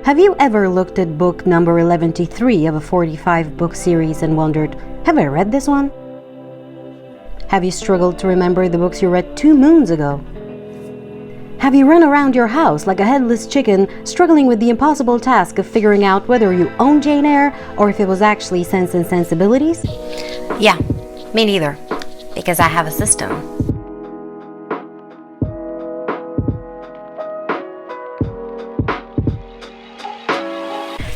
Have you ever looked at book number 113 of a 45 book series and wondered, have I read this one? Have you struggled to remember the books you read 2 moons ago? Have you run around your house like a headless chicken, struggling with the impossible task of figuring out whether you own Jane Eyre or if it was actually Sense and Sensibilities? Yeah, me neither, because I have a system.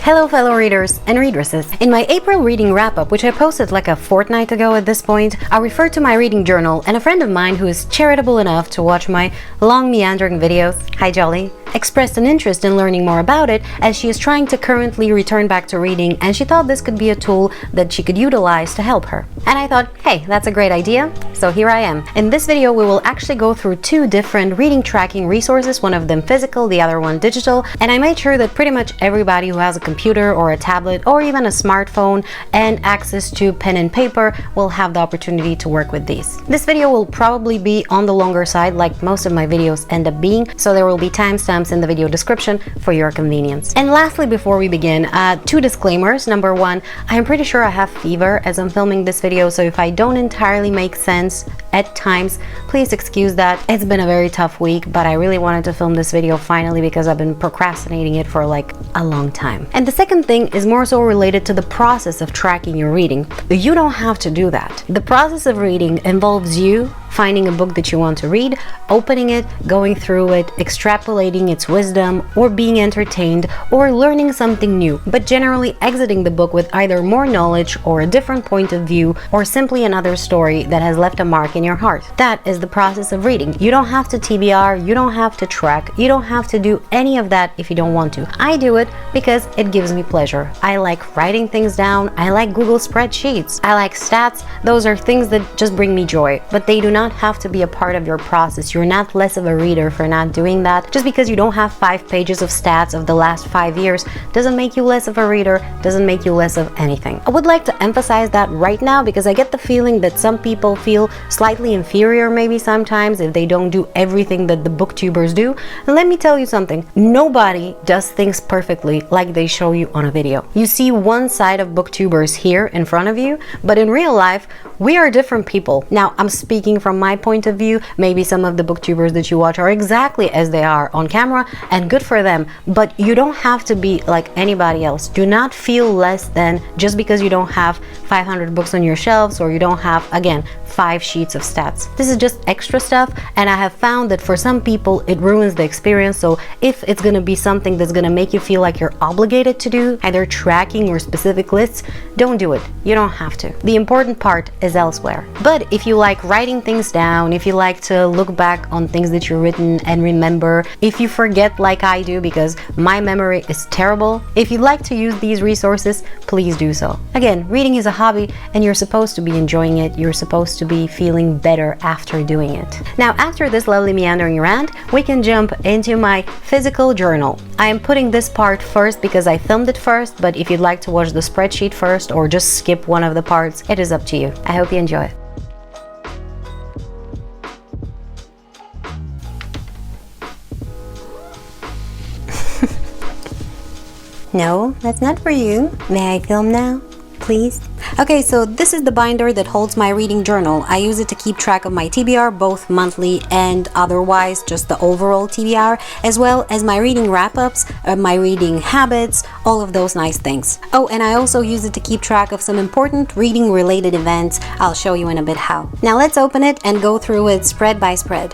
Hello fellow readers and readresses. In my April reading wrap-up, which I posted like a fortnight ago at this point, I referred to my reading journal, and a friend of mine who is charitable enough to watch my long meandering videos, hi Jolly, expressed an interest in learning more about it, as she is trying to currently return back to reading, and she thought this could be a tool that she could utilize to help her. And I thought, hey, that's a great idea, so here I am. In this video we will actually go through 2 different reading tracking resources, one of them physical, the other one digital, and I made sure that pretty much everybody who has a computer or a tablet or even a smartphone and access to pen and paper will have the opportunity to work with these. This video will probably be on the longer side, like most of my videos end up being, so there will be timestamps in the video description for your convenience. And lastly, before we begin, 2 disclaimers. Number 1, I am pretty sure I have fever as I'm filming this video, so if I don't entirely make sense at times, please excuse that. It's been a very tough week, but I really wanted to film this video finally because I've been procrastinating it for like a long time. And the second thing is more so related to the process of tracking your reading. You don't have to do that. The process of reading involves you finding a book that you want to read, opening it, going through it, extrapolating its wisdom, or being entertained, or learning something new, but generally exiting the book with either more knowledge or a different point of view, or simply another story that has left a mark in your heart. That is the process of reading. You don't have to TBR, you don't have to track, you don't have to do any of that if you don't want to. I do it because it gives me pleasure. I like writing things down, I like Google spreadsheets, I like stats. Those are things that just bring me joy, but they do not have to be a part of your process. You're not less of a reader for not doing that. Just because you don't have 5 pages of stats of the last 5 years doesn't make you less of a reader, doesn't make you less of anything. I would like to emphasize that right now because I get the feeling that some people feel slightly inferior maybe sometimes if they don't do everything that the booktubers do. And let me tell you something, nobody does things perfectly like they show you on a video. You see one side of booktubers here in front of you, but in real life we are different people. Now I'm speaking from my point of view. Maybe some of the booktubers that you watch are exactly as they are on camera, and good for them, but you don't have to be like anybody else. Do not feel less than just because you don't have 500 books on your shelves or you don't have, again, 5 sheets of stats. This is just extra stuff, and I have found that for some people it ruins the experience. So if it's gonna be something that's gonna make you feel like you're obligated to do, either tracking or specific lists, don't do it. You don't have to. The important part is elsewhere. But if you like writing things down, if you like to look back on things that you've written and remember, if you forget like I do because my memory is terrible, if you'd like to use these resources, please do so. Again, reading is a hobby and you're supposed to be enjoying it. You're supposed to be feeling better after doing it. Now, after this lovely meandering rant, we can jump into my physical journal. I am putting this part first because I filmed it first, but if you'd like to watch the spreadsheet first or just skip one of the parts, it is up to you. I hope you enjoy it. No, that's not for you. May I film now, please? Okay, so this is the binder that holds my reading journal. I use it to keep track of my TBR, both monthly and otherwise, just the overall TBR, as well as my reading wrap-ups, my reading habits, all of those nice things. Oh, and I also use it to keep track of some important reading-related events. I'll show you in a bit how. Now let's open it and go through it spread by spread.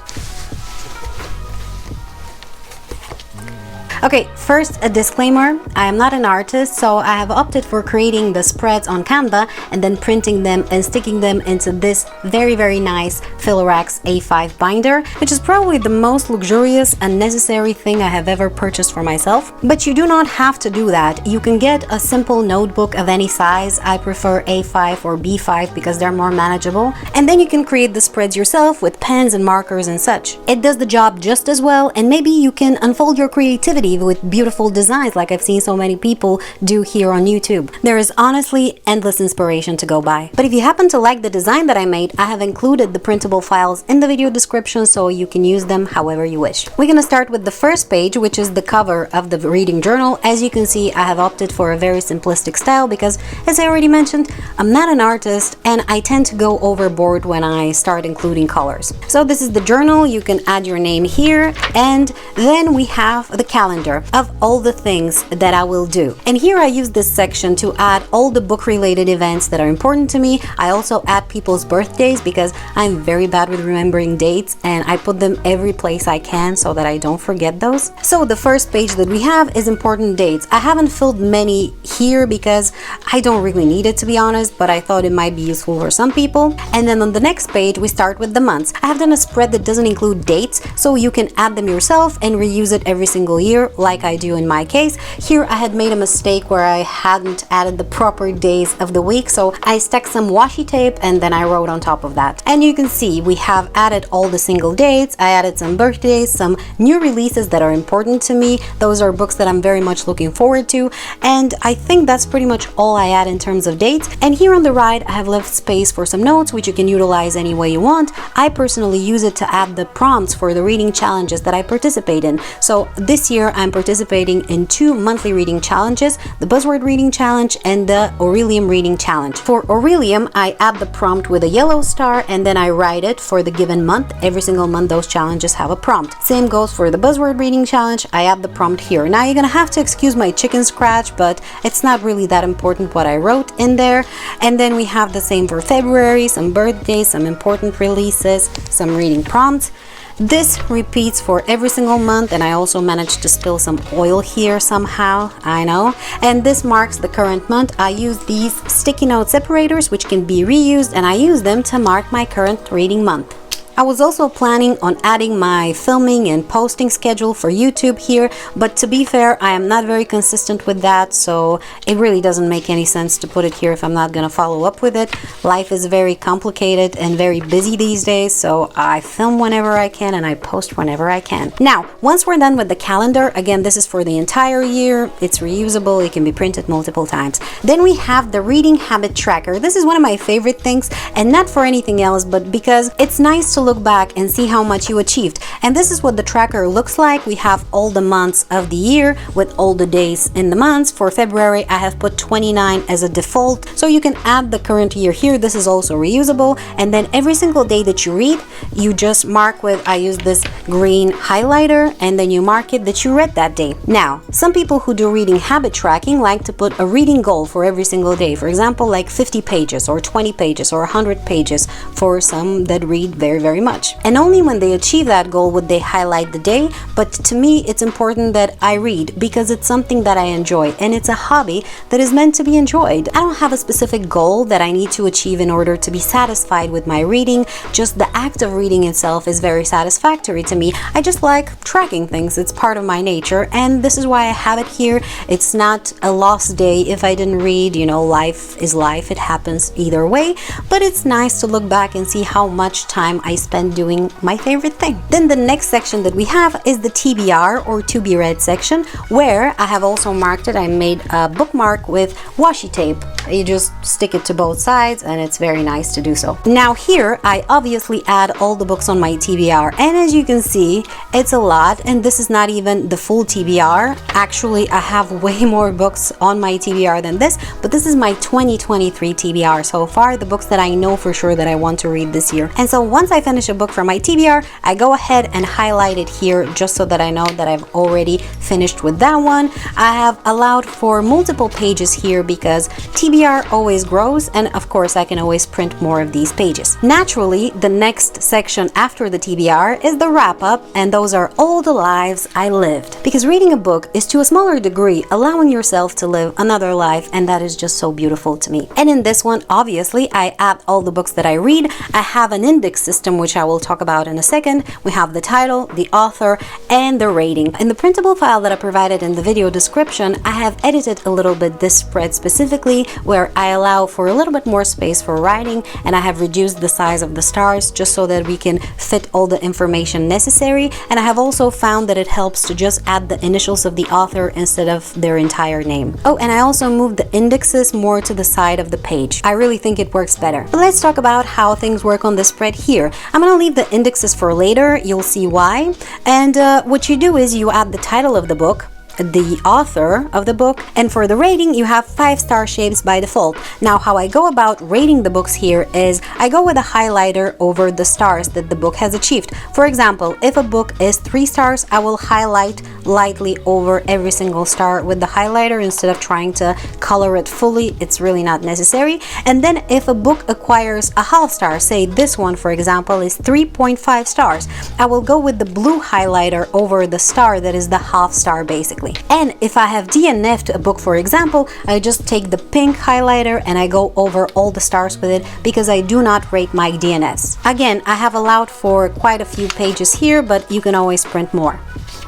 Okay, first a disclaimer, I am not an artist, so I have opted for creating the spreads on Canva and then printing them and sticking them into this very nice Philorax A5 binder, which is probably the most luxurious and necessary thing I have ever purchased for myself. But you do not have to do that. You can get a simple notebook of any size. I prefer A5 or B5 because they're more manageable, and then you can create the spreads yourself with pens and markers and such. It does the job just as well, and maybe you can unfold your creativity pretty with beautiful designs like I've seen so many people do here on YouTube. There is honestly endless inspiration to go by. But if you happen to like the design that I made, I have included the printable files in the video description so you can use them however you wish. We're gonna start with the first page, which is the cover of the reading journal. As you can see, I have opted for a very simplistic style because, as I already mentioned, I'm not an artist and I tend to go overboard when I start including colors. So this is the journal. You can add your name here, and then we have the calendar of all the things that I will do. And here I use this section to add all the book related events that are important to me. I also add people's birthdays because I'm very bad with remembering dates, and I put them every place I can so that I don't forget those. So the first page that we have is important dates. I haven't filled many here because I don't really need it, to be honest, but I thought it might be useful for some people. And then on the next page we start with the months. I have done a spread that doesn't include dates, so you can add them yourself and reuse it every single year like I do in my case. Here I had made a mistake where I hadn't added the proper days of the week, so I stuck some washi tape and then I wrote on top of that. And you can see we have added all the single dates. I added some birthdays, some new releases that are important to me. Those are books that I'm very much looking forward to, and I think that's pretty much all I add in terms of dates. And here on the right I have left space for some notes which you can utilize any way you want. I personally use it to add the prompts for the reading challenges that I participate in. So this year I'm participating in 2 monthly reading challenges, the Buzzword Reading Challenge and the Aurelium Reading Challenge. For Aurelium, I add the prompt with a yellow star and then I write it for the given month. Every single month those challenges have a prompt. Same goes for the Buzzword Reading Challenge. I add the prompt here. Now you're gonna have to excuse my chicken scratch, but it's not really that important what I wrote in there. And then we have the same for February, some birthdays, some important releases, some reading prompts. This repeats for every single month, and I also managed to spill some oil here somehow, I know. And this marks the current month. I use these sticky note separators which can be reused, and I use them to mark my current reading month. I was also planning on adding my filming and posting schedule for YouTube here, but to be fair, I am not very consistent with that, so it really doesn't make any sense to put it here if I'm not gonna follow up with it. Life is very complicated and very busy these days, so I film whenever I can and I post whenever I can. Now, once we're done with the calendar, again, this is for the entire year. It's reusable, it can be printed multiple times. Then we have the reading habit tracker. This is one of my favorite things, and not for anything else, but because it's nice to look back and see how much you achieved. And this is what the tracker looks like. We have all the months of the year with all the days in the months. For February, I have put 29 as a default, so you can add the current year here. This is also reusable. And then every single day that you read, you just mark with, I use this green highlighter, and then you mark it that you read that day. Now, some people who do reading habit tracking like to put a reading goal for every single day. For example, like 50 pages or 20 pages or 100 pages for some that read very, very much. And only when they achieve that goal would they highlight the day. But to me, it's important that I read because it's something that I enjoy and it's a hobby that is meant to be enjoyed. I don't have a specific goal that I need to achieve in order to be satisfied with my reading. Just the act of reading itself is very satisfactory to me. I just like tracking things. It's part of my nature, and this is why I have it here. It's not a lost day if I didn't read. You know, life is life. It happens either way, but it's nice to look back and see how much time I spend doing my favorite thing. Then the next section that we have is the TBR or to be read section, where I have also marked it. I made a bookmark with washi tape. You just stick it to both sides and it's very nice to do so. Now here I obviously add all the books on my TBR, and as you can see, it's a lot, and this is not even the full TBR. Actually, I have way more books on my TBR than this, but this is my 2023 TBR so far, the books that I know for sure that I want to read this year. And so once I finish a book from my TBR, I go ahead and highlight it here just so that I know that I've already finished with that one. I have allowed for multiple pages here because TBR always grows, and of course I can always print more of these pages. Naturally, the next section after the TBR is the wrap-up, and those are all the lives I lived. Because reading a book is to a smaller degree allowing yourself to live another life, and that is just so beautiful to me. And in this one, obviously, I add all the books that I read. I have an index system which I will talk about in a second. We have the title, the author, and the rating. In the printable file that I provided in the video description, I have edited a little bit this spread specifically where I allow for a little bit more space for writing, and I have reduced the size of the stars just so that we can fit all the information necessary. And I have also found that it helps to just add the initials of the author instead of their entire name. Oh, and I also moved the indexes more to the side of the page. I really think it works better. But let's talk about how things work on this spread here. I'm gonna leave the indexes for later, you'll see why. And what you do is you add the title of the book, the author of the book, and for the rating you have 5-star shapes by default. Now, how I go about rating the books here is I go with a highlighter over the stars that the book has achieved. For example, if a book is 3 stars, I will highlight lightly over every single star with the highlighter instead of trying to color it fully. It's really not necessary. And then if a book acquires a half star, say this one for example is 3.5 stars, I will go with the blue highlighter over the star that is the half star basically. And if I have DNF'd a book, for example, I just take the pink highlighter and I go over all the stars with it because I do not rate my DNFs. Again, I have allowed for quite a few pages here, but you can always print more.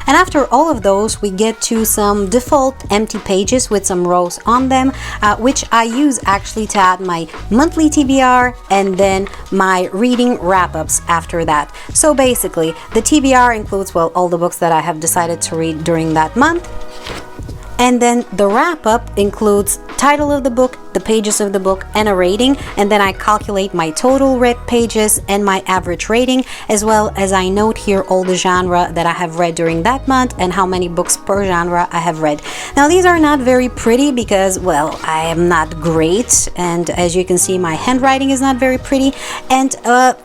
And after all of those, we get to some default empty pages with some rows on them, which I use actually to add my monthly TBR and then my reading wrap-ups after that. So basically, the TBR includes, well, all the books that I have decided to read during that month. And then the wrap-up includes title of the book, the pages of the book, and a rating. And then I calculate my total read pages and my average rating, as well as I note here all the genre that I have read during that month and how many books per genre I have read. Now, these are not very pretty because, well, I am not great, and as you can see, my handwriting is not very pretty, and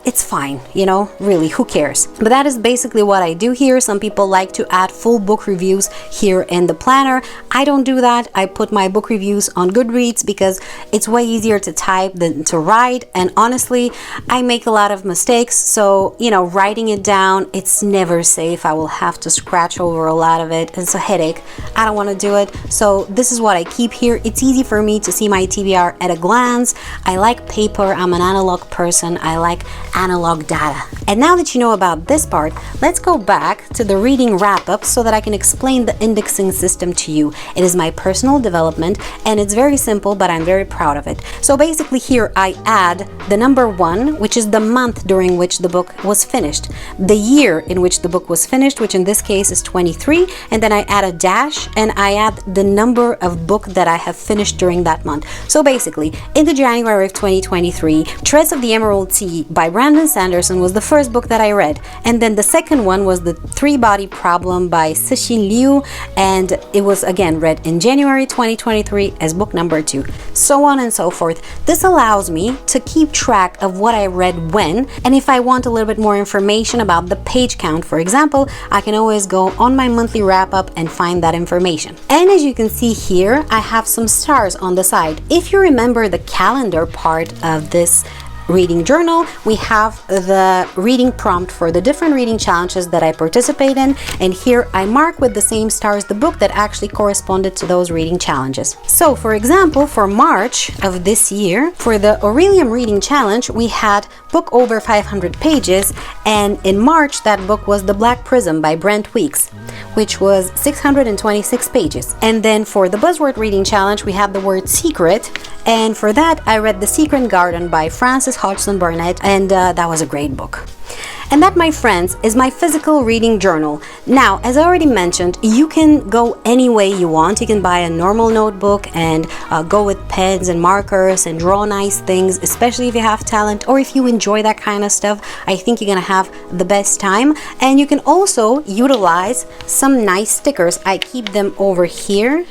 it's fine, you know, really, who cares? But that is basically what I do here. Some people like to add full book reviews here in the planner. I don't do that. I put my book reviews on Goodreads because it's way easier to type than to write, and honestly, I make a lot of mistakes, so, you know, writing it down, it's never safe. I will have to scratch over a lot of it. It's a headache. I don't want to do it, so this is what I keep here. It's easy for me to see my TBR at a glance. I like paper. I'm an analog person. I like analog data. And now that you know about this part, let's go back to the reading wrap-up so that I can explain the indexing system to you. It is my personal development, and it's very simple, but I'm very proud of it. So basically here I add the number 1, which is the month during which the book was finished, the year in which the book was finished, which in this case is 23, and then I add a dash and I add the number of book that I have finished during that month. So basically, in the January of 2023, Threads of the Emerald Sea by Brandon Sanderson was the first book that I read, and then the second one was The Three-Body Problem by Cixin Liu, and it was again read in January 2023 as book number 2, so on and so forth. This allows me to keep track of what I read when, and if I want a little bit more information about the page count, for example, I can always go on my monthly wrap-up and find that information. And as you can see here, I have some stars on the side. If you remember the calendar part of this reading journal, we have the reading prompt for the different reading challenges that I participate in, and here I mark with the same stars the book that actually corresponded to those reading challenges. So for example, for March of this year, for the Aurelium reading challenge, we had book over 500 pages, and in March that book was The Black Prism by Brent Weeks, which was 626 pages. And then for the Buzzword reading challenge, we had the word secret, and for that I read The Secret Garden by Frances Hodgson Burnett, and that was a great book. And that, my friends, is my physical reading journal. Now, as I already mentioned, you can go any way you want. You can buy a normal notebook and go with pens and markers and draw nice things, especially if you have talent or if you enjoy that kind of stuff. I think you're gonna have the best time. And you can also utilize some nice stickers. I keep them over here.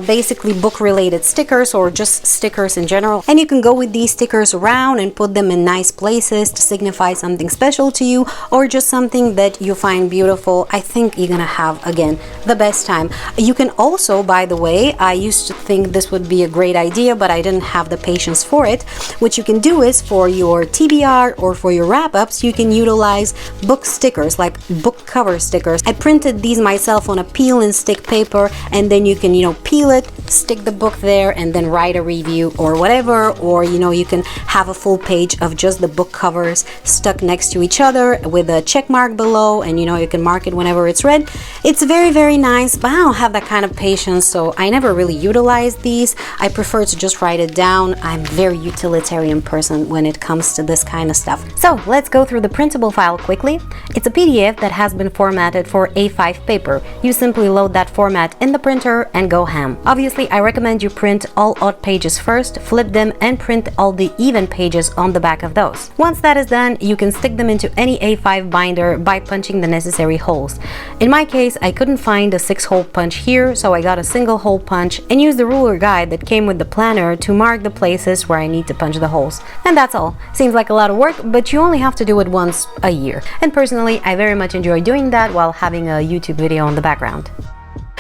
Basically book related stickers or just stickers in general, and you can go with these stickers around and put them in nice places to signify something special to you or just something that you find beautiful. I think you're gonna have, again, the best time. You can also, by the way, I used to think this would be a great idea, but I didn't have the patience for it. What you can do is for your TBR or for your wrap-ups, you can utilize book stickers, like book cover stickers. I printed these myself on a peel and stick paper, and then you can, you know, peel it, stick the book there, and then write a review or whatever. Or you can have a full page of just the book covers stuck next to each other with a check mark below, and you can mark it whenever it's read. It's very, very nice, but I don't have that kind of patience, so I never really utilize these. I prefer to just write it down. I'm a very utilitarian person when it comes to this kind of stuff. So let's go through the printable file quickly. It's a PDF that has been formatted for A5 paper. You simply load that format in the printer and go ham. Obviously, I recommend you print all odd pages first, flip them, and print all the even pages on the back of those. Once that is done, you can stick them into any A5 binder by punching the necessary holes. In my case, I couldn't find a 6-hole punch here, so I got a single hole punch and used the ruler guide that came with the planner to mark the places where I need to punch the holes. And that's all. Seems like a lot of work, but you only have to do it once a year. And personally, I very much enjoy doing that while having a YouTube video in the background.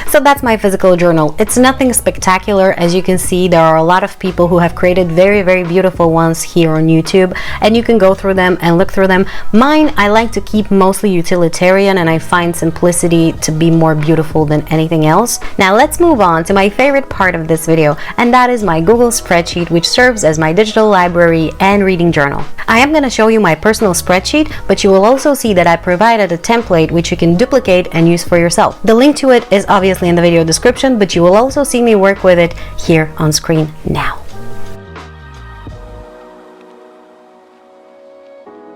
So that's my physical journal. It's nothing spectacular. As you can see, there are a lot of people who have created very, very beautiful ones here on YouTube, and you can go through them and look through them. Mine, I like to keep mostly utilitarian, and I find simplicity to be more beautiful than anything else. Now let's move on to my favorite part of this video, and that is my Google spreadsheet, which serves as my digital library and reading journal. I am going to show you my personal spreadsheet, but you will also see that I provided a template which you can duplicate and use for yourself. The link to it is obviously in the video description, but you will also see me work with it here on screen now.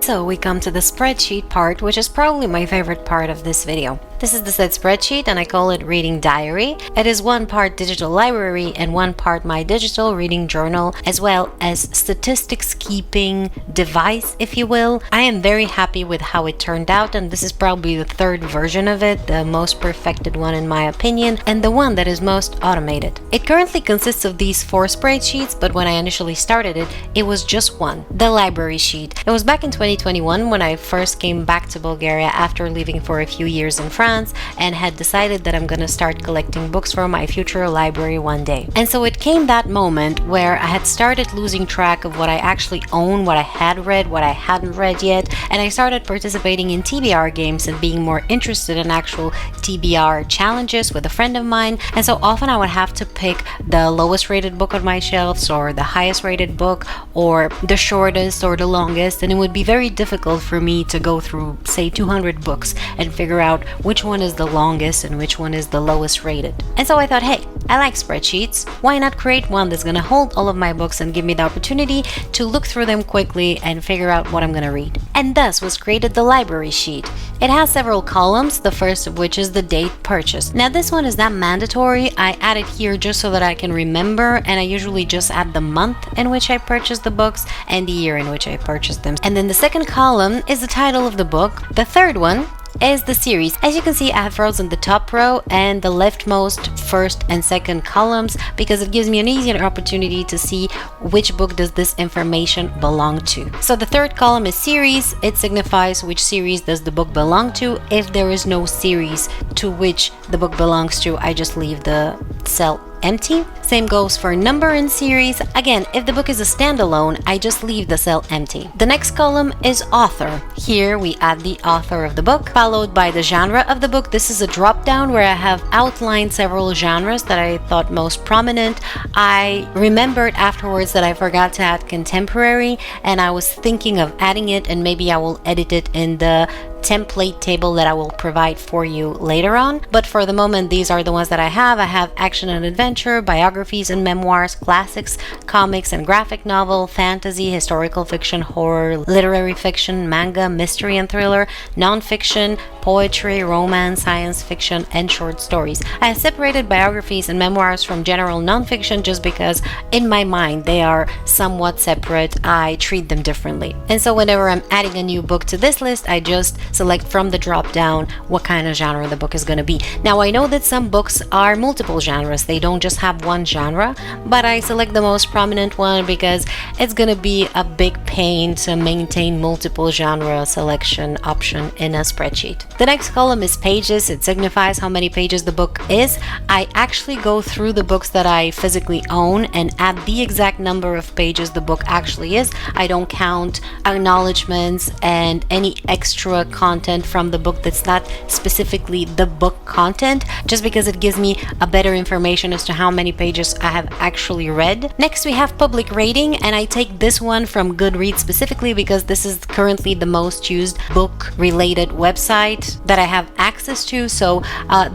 So we come to the spreadsheet part, which is probably my favorite part of this video. This is the said spreadsheet, and I call it Reading Diary. It is one part digital library and one part my digital reading journal, as well as statistics keeping device, if you will. I am very happy with how it turned out, and this is probably the third version of it, the most perfected one in my opinion, and the one that is most automated. It currently consists of these 4 spreadsheets, but when I initially started it, it was just one, the library sheet. It was back in 2021 when I first came back to Bulgaria after leaving for a few years in France, and had decided that I'm gonna start collecting books for my future library one day. And so it came that moment where I had started losing track of what I actually own, what I had read, what I hadn't read yet, and I started participating in TBR games and being more interested in actual TBR challenges with a friend of mine. And so often I would have to pick the lowest rated book on my shelves, or the highest rated book, or the shortest or the longest, and it would be very difficult for me to go through, say, 200 books and figure out which one is the longest and which one is the lowest rated. And so I thought, hey, I like spreadsheets. Why not create one that's gonna hold all of my books and give me the opportunity to look through them quickly and figure out what I'm gonna read. And thus was created the library sheet. It has several columns, the first of which is the date purchased. Now this one is not mandatory. I add it here just so that I can remember, and I usually just add the month in which I purchased the books and the year in which I purchased them. And then the second column is the title of the book. The third one is the series. As you can see, I have rows in the top row and the leftmost first and second columns, because it gives me an easier opportunity to see which book does this information belong to. So the third column is series. It signifies which series does the book belong to. If there is no series to which the book belongs to, I just leave the cell empty. Same goes for number and series. Again, if the book is a standalone, I just leave the cell empty. The next column is author. Here we add the author of the book, followed by the genre of the book. This is a drop down where I have outlined several genres that I thought most prominent. I remembered afterwards that I forgot to add contemporary, and I was thinking of adding it, and maybe I will edit it in the template table that I will provide for you later on. But for the moment, these are the ones that I have. I have action and adventure, biographies and memoirs, classics, comics and graphic novel, fantasy, historical fiction, horror, literary fiction, manga, mystery and thriller, non-fiction, poetry, romance, science fiction, and short stories. I have separated biographies and memoirs from general non-fiction just because in my mind they are somewhat separate. I treat them differently. And so whenever I'm adding a new book to this list, I just select from the drop down what kind of genre the book is going to be. Now I know that some books are multiple genres. They don't just have one genre, but I select the most prominent one because it's gonna be a big pain to maintain multiple genre selection option in a spreadsheet. The next column is pages. It signifies how many pages the book is. I actually go through the books that I physically own and add the exact number of pages the book actually is. I don't count acknowledgements and any extra content from the book that's not specifically the book content, just because it gives me a better information as to how many pages I have actually read. Next, we have public rating, and I take this one from Goodreads specifically because this is currently the most used book related website that I have access to. So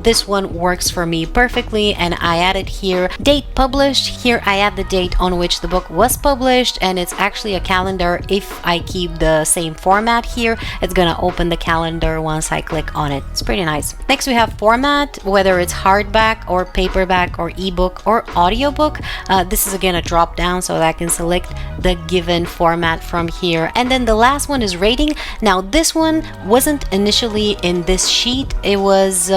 this one works for me perfectly, and I added here date published. Here I add the date on which the book was published, and it's actually a calendar. If I keep the same format here, it's gonna open the calendar once I click on it. It's pretty nice. Next, we have format, whether it's hardback or paperback or ebook or audiobook. This is again a drop down so that I can select the given format from here. And then the last one is rating. Now this one wasn't initially in this sheet. It was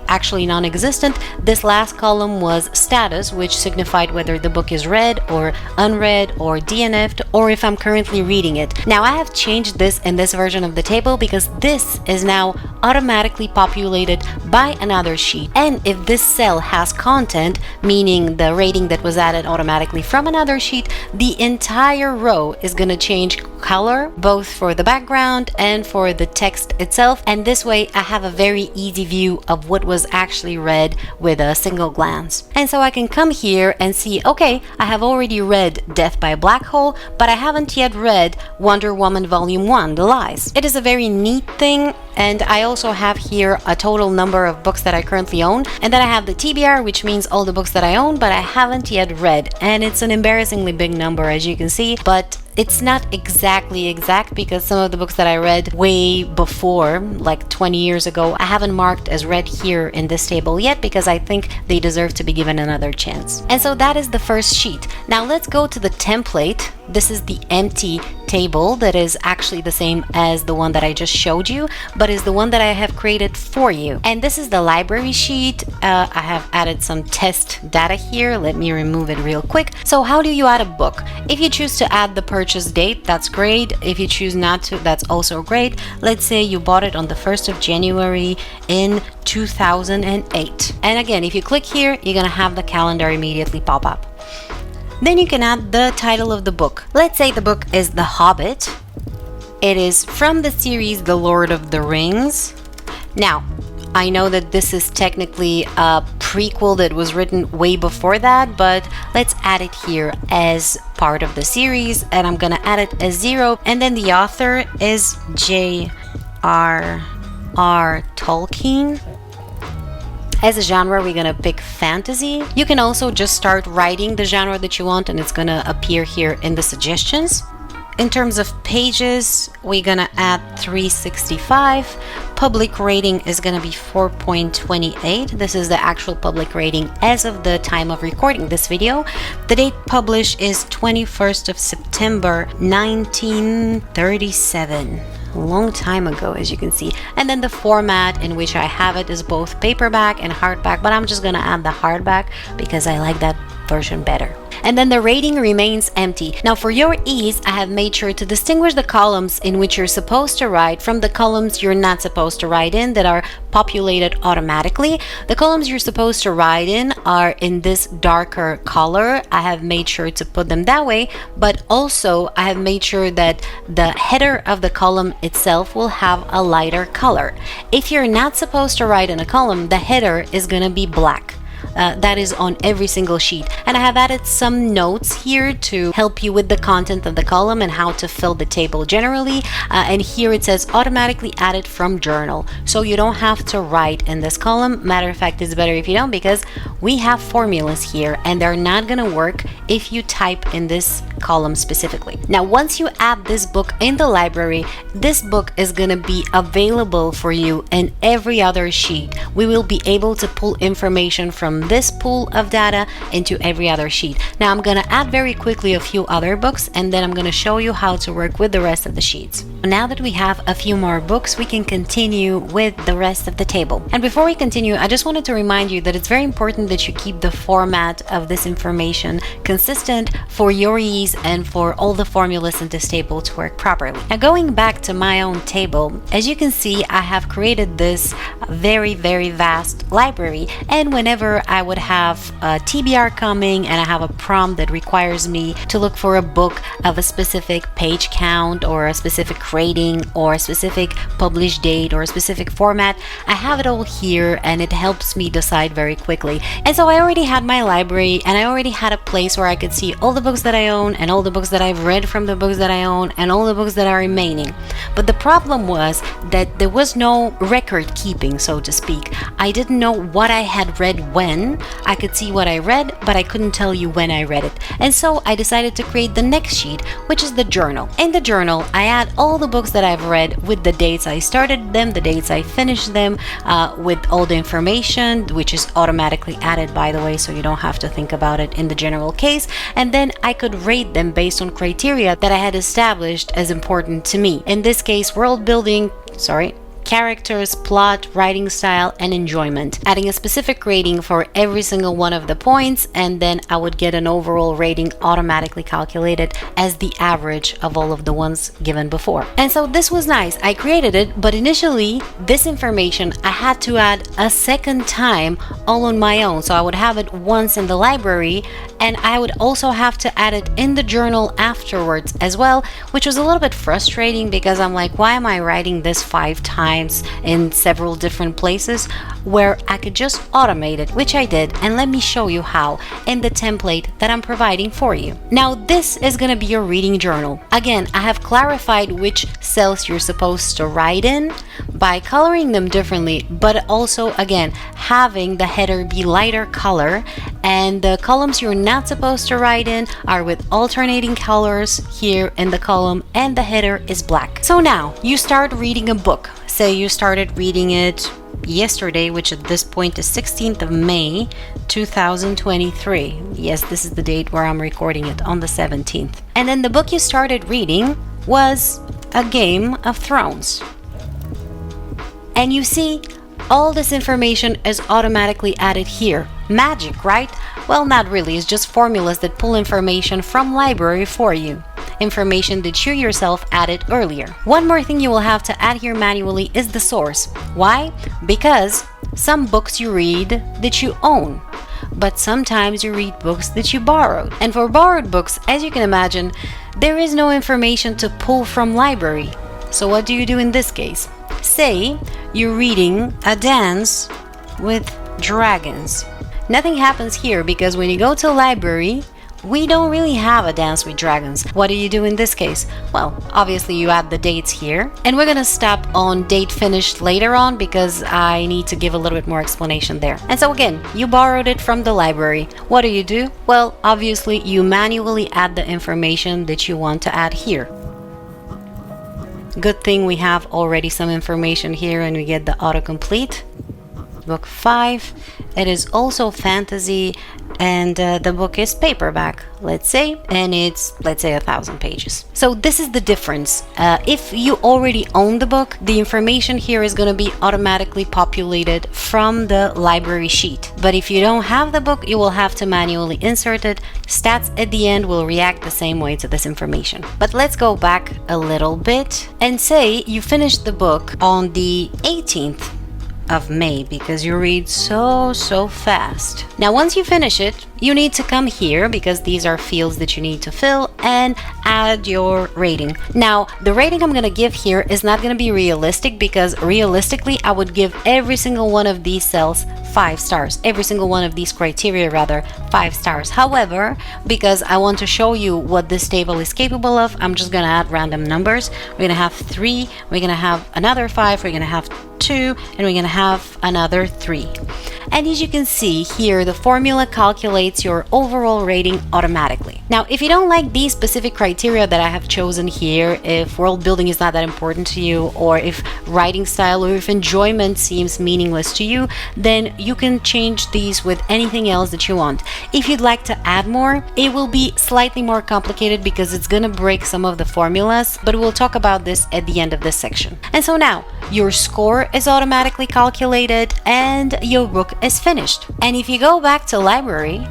actually non-existent. This last column was status, which signified whether the book is read or unread or DNF'd, or if I'm currently reading it. Now I have changed this in this version of the table because this is now automatically populated by another sheet. And if this cell has content, meaning the rating that was added automatically from another sheet, the entire row is going to change color, both for the background and for the text itself. And this way I have a very easy view of what was actually read with a single glance. And so I can come here and see, okay, I have already read Death by a Black Hole, but I haven't yet read Wonder Woman Volume 1, The Lies. It is a very neat thing. And I also have here a total number of books that I currently own. And then I have the TBR, which means all the books that I own, but I haven't yet read. And it's an embarrassingly big number, as you can see, but it's not exactly exact because some of the books that I read way before, like 20 years ago, I haven't marked as read here in this table yet because I think they deserve to be given another chance. And so that is the first sheet. Now let's go to the template. This is the empty table that is actually the same as the one that I just showed you, but is the one that I have created for you. And this is the library sheet. I have added some test data here. Let me remove it real quick. So how do you add a book? If you choose to add the purchase date, that's great. If you choose not to, that's also great. Let's say you bought it on the 1st of January in 2008. And again, if you click here, you're gonna have the calendar immediately pop up. Then you can add the title of the book. Let's say the book is The Hobbit. It is from the series The Lord of the Rings. Now, I know that this is technically a prequel that was written way before that, but let's add it here as part of the series, and I'm gonna add it as 0. And then the author is J.R.R. Tolkien. As a genre, we're gonna pick fantasy. You can also just start writing the genre that you want, and it's gonna appear here in the suggestions. In terms of pages, we're gonna add 365. Public rating is gonna be 4.28. This is the actual public rating as of the time of recording this video. The date published is 21st of September 1937. A long time ago, as you can see. And then the format in which I have it is both paperback and hardback, but I'm just gonna add the hardback because I like that version better. And then the rating remains empty. Now for your ease, I have made sure to distinguish the columns in which you're supposed to write from the columns you're not supposed to write in that are populated automatically. The columns you're supposed to write in are in this darker color. I have made sure to put them that way, but also I have made sure that the header of the column itself will have a lighter color. If you're not supposed to write in a column, the header is gonna be black. That is on every single sheet, and I have added some notes here to help you with the content of the column and how to fill the table generally. And here it says automatically added from journal, so you don't have to write in this column. Matter of fact, it's better if you don't, because we have formulas here and they're not gonna work if you type in this column specifically. Now, once you add this book in the library, this book is going to be available for you in every other sheet. We will be able to pull information from this pool of data into every other sheet. Now, I'm going to add very quickly a few other books, and then I'm going to show you how to work with the rest of the sheets. Now that we have a few more books, we can continue with the rest of the table. And before we continue, I just wanted to remind you that it's very important that you keep the format of this information consistent for your ease and for all the formulas in this table to work properly. Now, going back to my own table, as you can see, I have created this very vast library, and whenever I would have a TBR coming and I have a prompt that requires me to look for a book of a specific page count or a specific rating or a specific published date or a specific format, I have it all here, and it helps me decide very quickly. And so I already had my library, and I already had a place where I could see all the books that I own and all the books that I've read from the books that I own and all the books that are remaining. But the problem was that there was no record keeping, so to speak. I didn't know what I had read when. I could see what I read, but I couldn't tell you when I read it. And so I decided to create the next sheet, which is the journal. In the journal, I add all the books that I've read with the dates I started them, the dates I finished them, with all the information, which is automatically added, by the way, so you don't have to think about it in the general case. And then I could rate them based on criteria that I had established as important to me. In this case, world building, characters, plot, writing style, and enjoyment, adding a specific rating for every single one of the points, and then I would get an overall rating automatically calculated as the average of all of the ones given before. And so this was nice. I created it, but initially this information I had to add a second time all on my own. So I would have it once in the library, and I would also have to add it in the journal afterwards as well, which was a little bit frustrating because I'm like, why am I writing this 5 times in several different places where I could just automate it, which I did, and let me show you how in the template that I'm providing for you. Now, this is going to be your reading journal. Again, I have clarified which cells you're supposed to write in by coloring them differently, but also, again, having the header be lighter color, and the columns you're not supposed to write in are with alternating colors here in the column, and the header is black. So now you start reading a book. Say you started reading it yesterday, which at this point is 16th of May 2023. Yes, this is the date where I'm recording it, on the 17th. And then the book you started reading was A Game of Thrones. And you see, all this information is automatically added here. Magic, right? Well, not really. It's just formulas that pull information from library for you. Information that you yourself added earlier. One more thing you will have to add here manually is the source. Why? Because some books you read that you own, but sometimes you read books that you borrowed. And for borrowed books, as you can imagine, there is no information to pull from library. So what do you do in this case? Say you're reading A Dance with Dragons. Nothing happens here because when you go to a library, we don't really have A Dance with Dragons. What do you do in this case? Well, obviously you add the dates here, and we're gonna stop on date finished later on because I need to give a little bit more explanation there. And so again, you borrowed it from the library. What do? Well, obviously you manually add the information that you want to add here. Good thing we have already some information here and we get the autocomplete. Book 5. It is also fantasy, and the book is paperback, let's say, and it's, let's say, 1,000 pages. So this is the difference. If you already own the book, the information here is going to be automatically populated from the library sheet. But if you don't have the book, you will have to manually insert it. Stats at the end will react the same way to this information. But let's go back a little bit and say you finished the book on the 18th of May because you read so fast. Now, once you finish it, you need to come here because these are fields that you need to fill and add your rating. Now, the rating I'm going to give here is not going to be realistic because realistically, I would give every single one of these cells 5 stars. Every single one of these criteria, rather, 5 stars. However, because I want to show you what this table is capable of, I'm just going to add random numbers. We're going to have 3, we're going to have another 5, we're going to have 2, and we're going to have another 3. And as you can see here, the formula calculates your overall rating automatically. Now, if you don't like these specific criteria that I have chosen here, if world building is not that important to you, or if writing style or if enjoyment seems meaningless to you, then you can change these with anything else that you want. If you'd like to add more, it will be slightly more complicated because it's gonna break some of the formulas, but we'll talk about this at the end of this section. And so now your score is automatically calculated and your book is finished. And if you go back to library,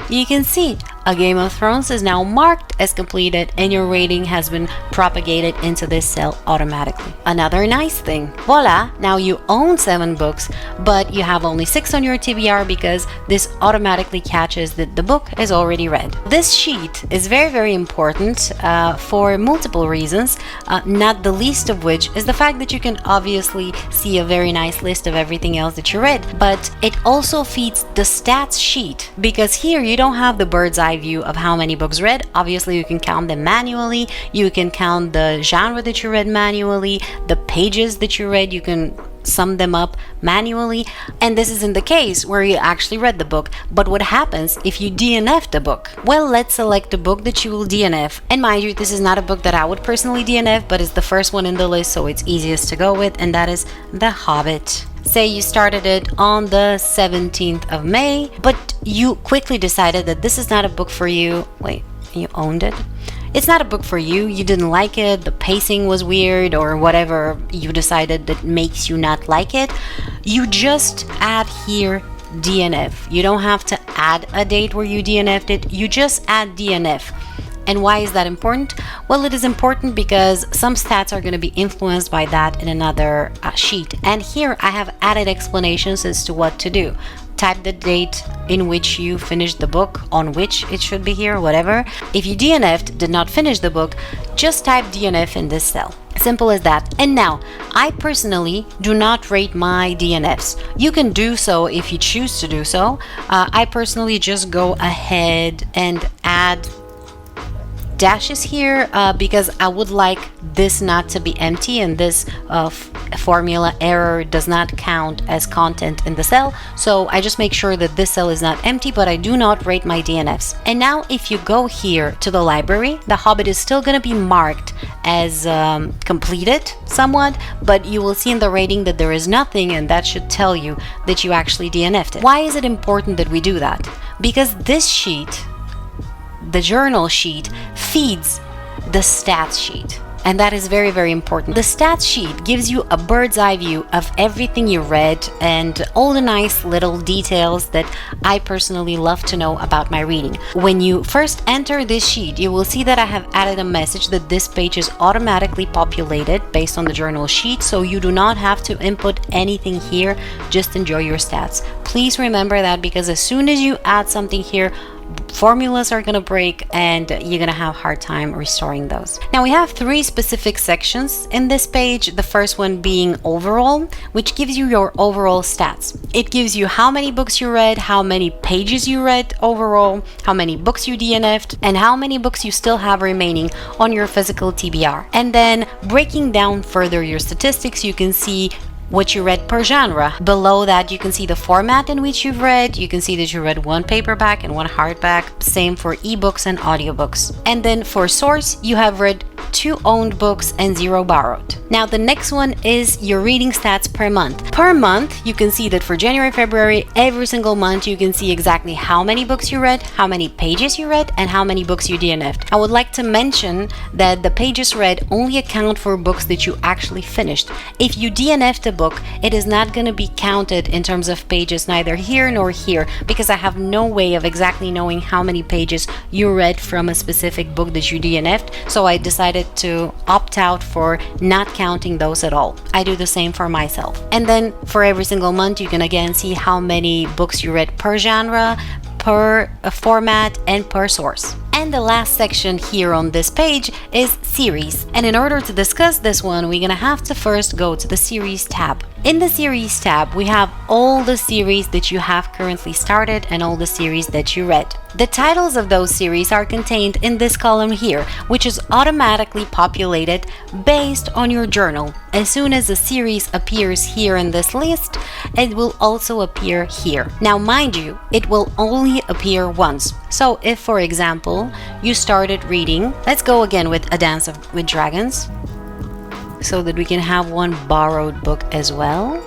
you can see A Game of Thrones is now marked as completed and your rating has been propagated into this cell automatically. Another nice thing, voila, now you own 7 books, but you have only 6 on your TBR because this automatically catches that the book is already read. This sheet is very, very important for multiple reasons, not the least of which is the fact that you can obviously see a very nice list of everything else that you read, but it also feeds the stats sheet because here you don't have the bird's eye view of how many books read. Obviously you can count them manually, you can count the genre that you read manually, the pages that you read, you can sum them up manually, and this isn't the case where you actually read the book. But what happens if you DNF the book? Well, let's select a book that you will DNF, and mind you, this is not a book that I would personally DNF, but it's the first one in the list, so it's easiest to go with, and that is The Hobbit. Say you started it on the 17th of May, but you quickly decided that this is not a book for you. Wait, you owned it? It's not a book for you, you didn't like it, the pacing was weird, or whatever you decided that makes you not like it. You just add here DNF. You don't have to add a date where you DNF'd it, you just add DNF. And why is that important? Well, it is important because some stats are going to be influenced by that in another sheet. And here I have added explanations as to what to do. Type the date in which you finished the book, on which it should be here, whatever. If you DNF'd, did not finish the book, just type DNF in this cell. Simple as that. And now, I personally do not rate my DNFs. You can do so if you choose to do so. I personally just go ahead and add dashes here because I would like this not to be empty, and this formula error does not count as content in the cell, so I just make sure that this cell is not empty, but I do not rate my DNFs. And now if you go here to the library, The Hobbit is still going to be marked as completed somewhat, but you will see in the rating that there is nothing, and that should tell you that you actually DNF'd it. Why is it important that we do that? Because this sheet, the journal sheet, feeds the stats sheet, and that is very, very important. The stats sheet gives you a bird's eye view of everything you read and all the nice little details that I personally love to know about my reading. When you first enter this sheet, you will see that I have added a message that this page is automatically populated based on the journal sheet, so you do not have to input anything here, just enjoy your stats. Please remember that, because as soon as you add something here, formulas are going to break and you're going to have a hard time restoring those. Now we have 3 specific sections in this page. The first one being overall, which gives you your overall stats. It gives you how many books you read, how many pages you read overall, how many books you DNF'd, and how many books you still have remaining on your physical TBR. And then breaking down further your statistics, you can see what you read per genre. Below that you can see the format in which you've read. You can see that you read 1 paperback and 1 hardback, same for ebooks and audiobooks. And then for source, you have read 2 owned books and 0 borrowed. Now the next one is your reading stats per month. Per month, you can see that for January, February, every single month you can see exactly how many books you read, how many pages you read, and how many books you DNF'd. I would like to mention that the pages read only account for books that you actually finished. If you DNF'd a book, it is not going to be counted in terms of pages, neither here nor here, because I have no way of exactly knowing how many pages you read from a specific book that you DNF'd, so I decided to opt out for not counting those at all. I do the same for myself. And then for every single month you can again see how many books you read per genre, per format, and per source. And the last section here on this page is series. And in order to discuss this one, we're gonna have to first go to the series tab. In the series tab, we have all the series that you have currently started and all the series that you read. The titles of those series are contained in this column here, which is automatically populated based on your journal. As soon as a series appears here in this list, it will also appear here. Now, mind you, it will only appear once. So if, for example, you started reading, let's go again with A Dance with Dragons, so that we can have one borrowed book as well.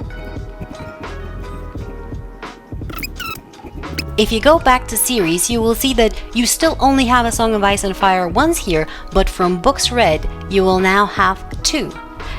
If you go back to series, you will see that you still only have A Song of Ice and Fire once here, but from books read, you will now have 2.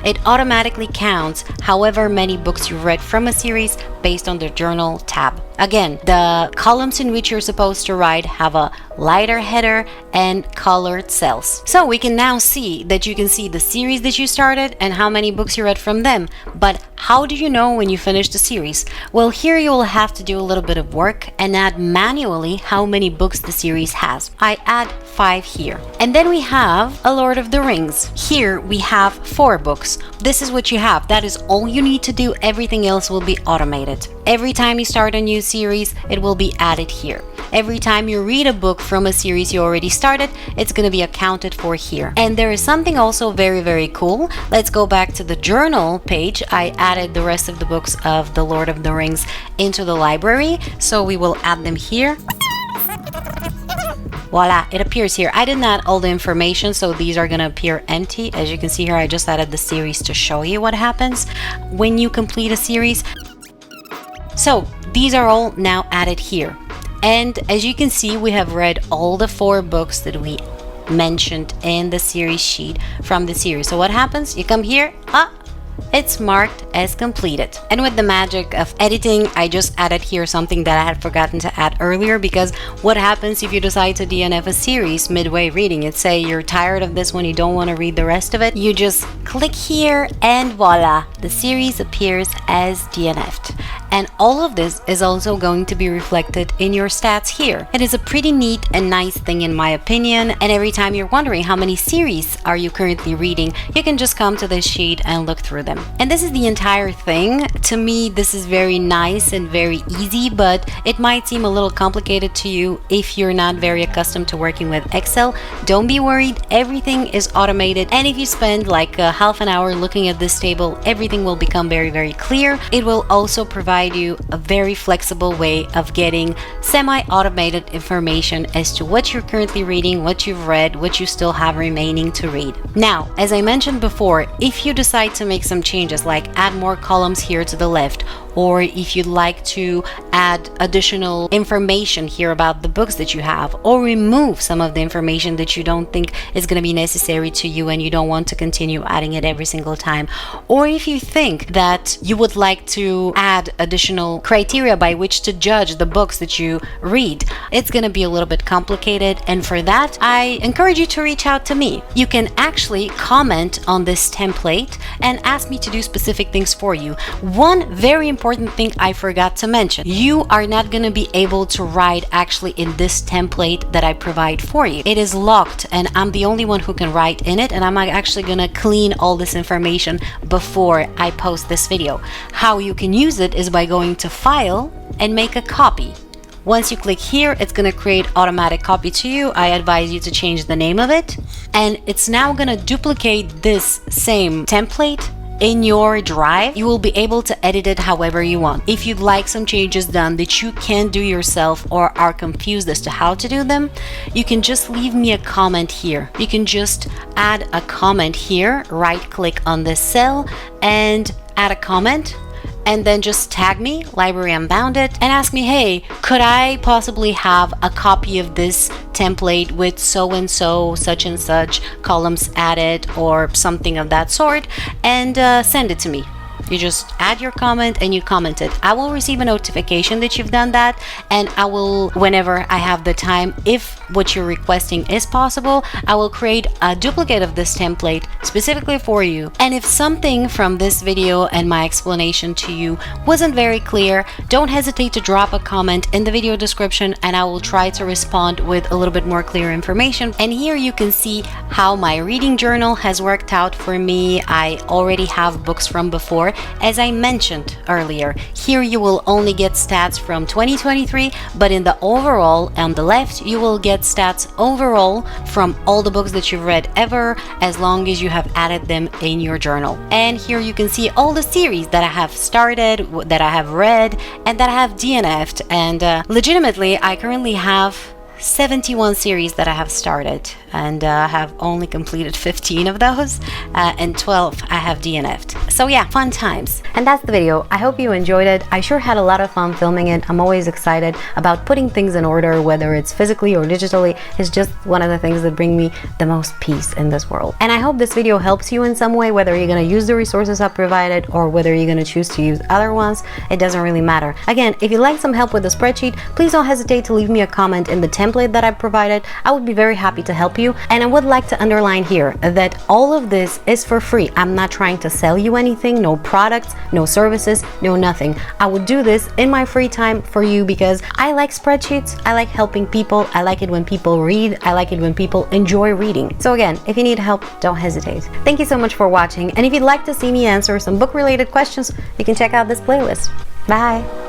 It automatically counts however many books you've read from a series based on the journal tab. Again, the columns in which you're supposed to write have a lighter header and colored cells. So we can now see that you can see the series that you started and how many books you read from them. But how do you know when you finished the series? Well, here you will have to do a little bit of work and add manually how many books the series has. I add 5 here. And then we have A Lord of the Rings. Here we have 4 books. This is what you have. That is all you need to do. Everything else will be automated. Every time you start a new series, it will be added here. Every time you read a book from a series you already started, it's going to be accounted for here. And there is something also very, very cool. Let's go back to the journal page. I added the rest of the books of The Lord of the Rings into the library, so we will add them here. Voila, it appears here. I didn't add all the information, so these are going to appear empty. As you can see here, I just added the series to show you what happens when you complete a series. So these are all now added here. And as you can see, we have read all the 4 books that we mentioned in the series sheet from the series. So what happens? You come here, it's marked as completed. And with the magic of editing, I just added here something that I had forgotten to add earlier, because what happens if you decide to DNF a series midway reading it? Say you're tired of this one, you don't want to read the rest of it, you just click here and voila, the series appears as DNF'd. And all of this is also going to be reflected in your stats here. It is a pretty neat and nice thing in my opinion, and every time you're wondering how many series are you currently reading, you can just come to this sheet and look through them. And this is the entire thing. To me, this is very nice and very easy, but it might seem a little complicated to you if you're not very accustomed to working with Excel. Don't be worried, everything is automated, and if you spend like a half an hour looking at this table, everything will become very, very clear. It will also provide you a very flexible way of getting semi-automated information as to what you're currently reading, what you've read, what you still have remaining to read. Now, as I mentioned before, if you decide to make some changes, like add more columns here to the left, or if you'd like to add additional information here about the books that you have, or remove some of the information that you don't think is going to be necessary to you and you don't want to continue adding it every single time, or if you think that you would like to add additional criteria by which to judge the books that you read, it's going to be a little bit complicated, and for that I encourage you to reach out to me. You can actually comment on this template and ask me to do specific things for you. One very important thing I forgot to mention: you are not going to be able to write actually in this template that I provide for you. It is locked and I'm the only one who can write in it, and I'm actually going to clean all this information before I post this video. How you can use it is by going to File and make a copy. Once you click here, it's going to create automatic copy to you. I advise you to change the name of it, and it's now going to duplicate this same template in your drive. You will be able to edit it however you want. If you'd like some changes done that you can't do yourself or are confused as to how to do them, you can just leave me a comment here. You can just add a comment here, right click on this cell and add a comment, and then just tag me, Library Unbounded, and ask me, hey, could I possibly have a copy of this template with so-and-so, such and such columns added, or something of that sort, and send it to me. You just add your comment and you comment it. I will receive a notification that you've done that, and I will, whenever I have the time, if what you're requesting is possible, I will create a duplicate of this template specifically for you. And if something from this video and my explanation to you wasn't very clear, don't hesitate to drop a comment in the video description and I will try to respond with a little bit more clear information. And here you can see how my reading journal has worked out for me. I already have books from before as I mentioned earlier, here you will only get stats from 2023, but in the overall on the left, you will get stats overall from all the books that you've read ever, as long as you have added them in your journal. And here you can see all the series that I have started, that I have read, and that I have DNF'd. And legitimately, I currently have 71 series that I have started, and have only completed 15 of those, and 12 I have DNF'd. So yeah, fun times. And that's the video. I hope you enjoyed it. I sure had a lot of fun filming it. I'm always excited about putting things in order, whether it's physically or digitally. It's just one of the things that bring me the most peace in this world. And I hope this video helps you in some way, whether you're going to use the resources I provided or whether you're going to choose to use other ones. It doesn't really matter. Again, if you'd like some help with the spreadsheet, please don't hesitate to leave me a comment in the template that I provided. I would be very happy to help you. And I would like to underline here that all of this is for free. I'm not trying to sell you anything, no products, no services, no nothing. I would do this in my free time for you because I like spreadsheets. I like helping people. I like it when people read. I like it when people enjoy reading. So again, if you need help, don't hesitate. Thank you so much for watching. And if you'd like to see me answer some book related questions, you can check out this playlist. Bye.